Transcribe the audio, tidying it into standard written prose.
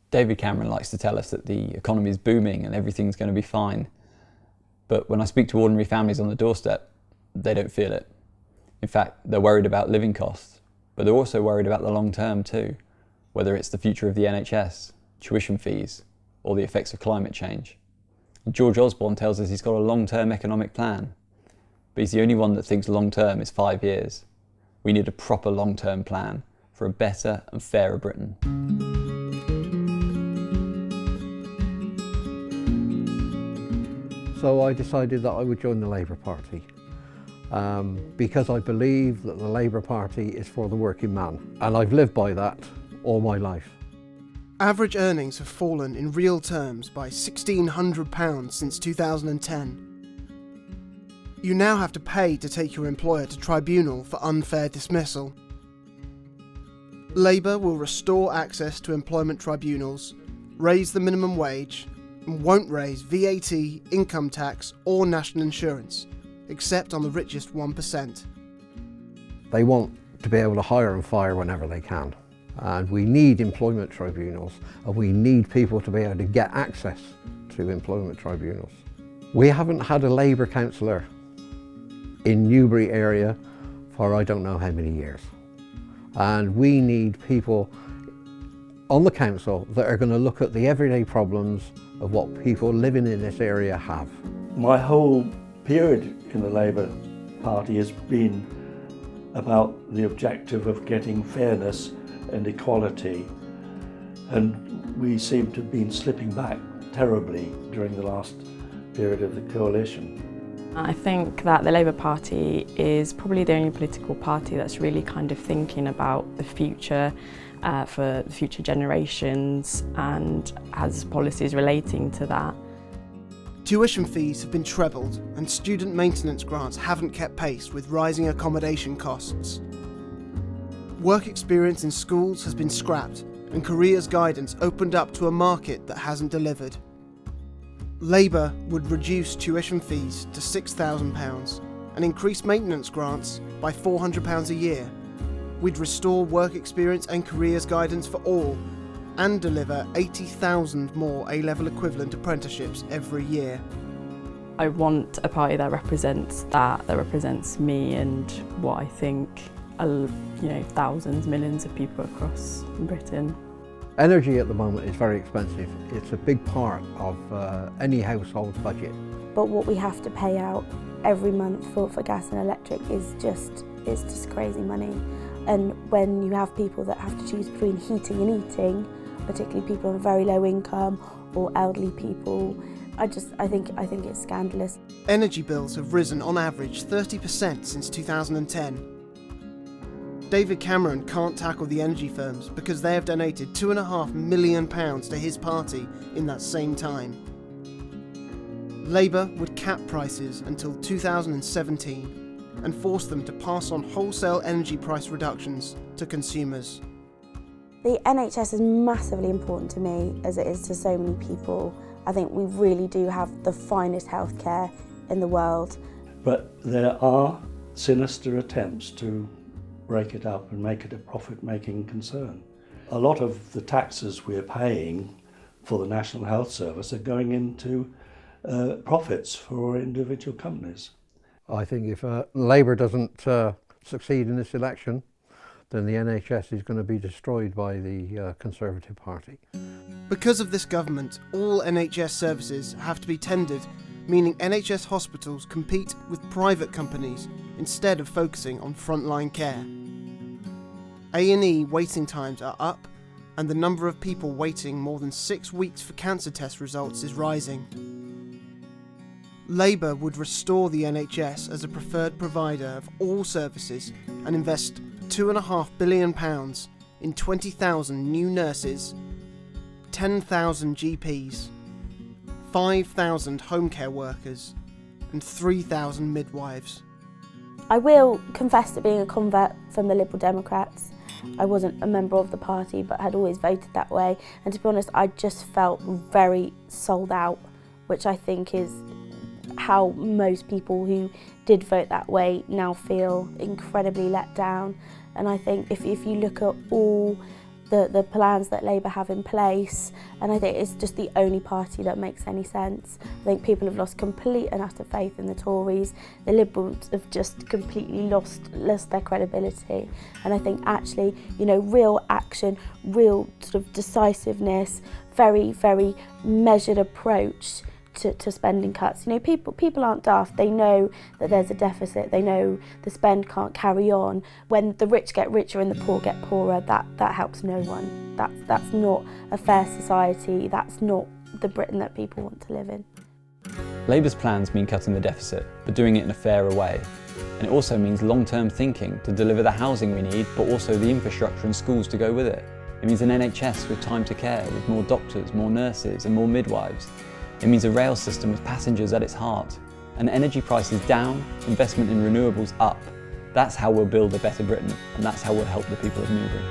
David Cameron likes to tell us that the economy is booming and everything's going to be fine. But when I speak to ordinary families on the doorstep, they don't feel it. In fact, they're worried about living costs, but they're also worried about the long term too, whether it's the future of the NHS, tuition fees, or the effects of climate change. And George Osborne tells us he's got a long-term economic plan, but he's the only one that thinks long-term is 5 years. We need a proper long-term plan for a better and fairer Britain. So I decided that I would join the Labour Party because I believe that the Labour Party is for the working man, and I've lived by that all my life. Average earnings have fallen in real terms by £1,600 since 2010. You now have to pay to take your employer to tribunal for unfair dismissal. Labour will restore access to employment tribunals, raise the minimum wage, and won't raise VAT, income tax or national insurance, except on the richest 1%. They want to be able to hire and fire whenever they can. And we need employment tribunals, and we need people to be able to get access to employment tribunals. We haven't had a Labour councillor in Newbury area for I don't know how many years. And we need people on the council that are going to look at the everyday problems of what people living in this area have. My whole period in the Labour Party has been about the objective of getting fairness and equality, and we seem to have been slipping back terribly during the last period of the coalition. I think that the Labour Party is probably the only political party that's really kind of thinking about the future for the future generations and has policies relating to that. Tuition fees have been trebled and student maintenance grants haven't kept pace with rising accommodation costs. Work experience in schools has been scrapped and careers guidance opened up to a market that hasn't delivered. Labour would reduce tuition fees to £6,000 and increase maintenance grants by £400 a year. We'd restore work experience and careers guidance for all and deliver 80,000 more A-level equivalent apprenticeships every year. I want a party that represents me and what I think are, thousands, millions of people across Britain. Energy at the moment is very expensive. It's a big part of any household's budget. But what we have to pay out every month for gas and electric is just crazy money. And when you have people that have to choose between heating and eating, particularly people on a very low income or elderly people, I think it's scandalous. Energy bills have risen on average 30% since 2010. David Cameron can't tackle the energy firms because they have donated £2.5 million to his party in that same time. Labour would cap prices until 2017 and force them to pass on wholesale energy price reductions to consumers. The NHS is massively important to me, as it is to so many people. I think we really do have the finest healthcare in the world. But there are sinister attempts to break it up and make it a profit-making concern. A lot of the taxes we're paying for the National Health Service are going into profits for individual companies. I think if Labour doesn't succeed in this election, then the NHS is going to be destroyed by the Conservative Party. Because of this government, all NHS services have to be tendered, meaning NHS hospitals compete with private companies instead of focusing on frontline care. A&E waiting times are up, and the number of people waiting more than 6 weeks for cancer test results is rising. Labour would restore the NHS as a preferred provider of all services and invest £2.5 billion in 20,000 new nurses, 10,000 GPs, 5,000 home care workers and 3,000 midwives. I will confess to being a convert from the Liberal Democrats. I wasn't a member of the party but had always voted that way, and to be honest I just felt very sold out, which I think is how most people who did vote that way now feel incredibly let down. And I think if you look at all the plans that Labour have in place, and I think it's just the only party that makes any sense. I think people have lost complete and utter faith in the Tories. The Liberals have just completely lost their credibility, and I think actually, you know, real action, real sort of decisiveness, very, very measured approach to spending cuts. You know, people aren't daft. They know that there's a deficit. They know the spend can't carry on. When the rich get richer and the poor get poorer, that helps no one. That's not a fair society. That's not the Britain that people want to live in. Labour's plans mean cutting the deficit, but doing it in a fairer way. And it also means long-term thinking to deliver the housing we need, but also the infrastructure and schools to go with it. It means an NHS with time to care, with more doctors, more nurses and more midwives. It means a rail system with passengers at its heart, and energy prices down, investment in renewables up. That's how we'll build a better Britain, and that's how we'll help the people of Newbury.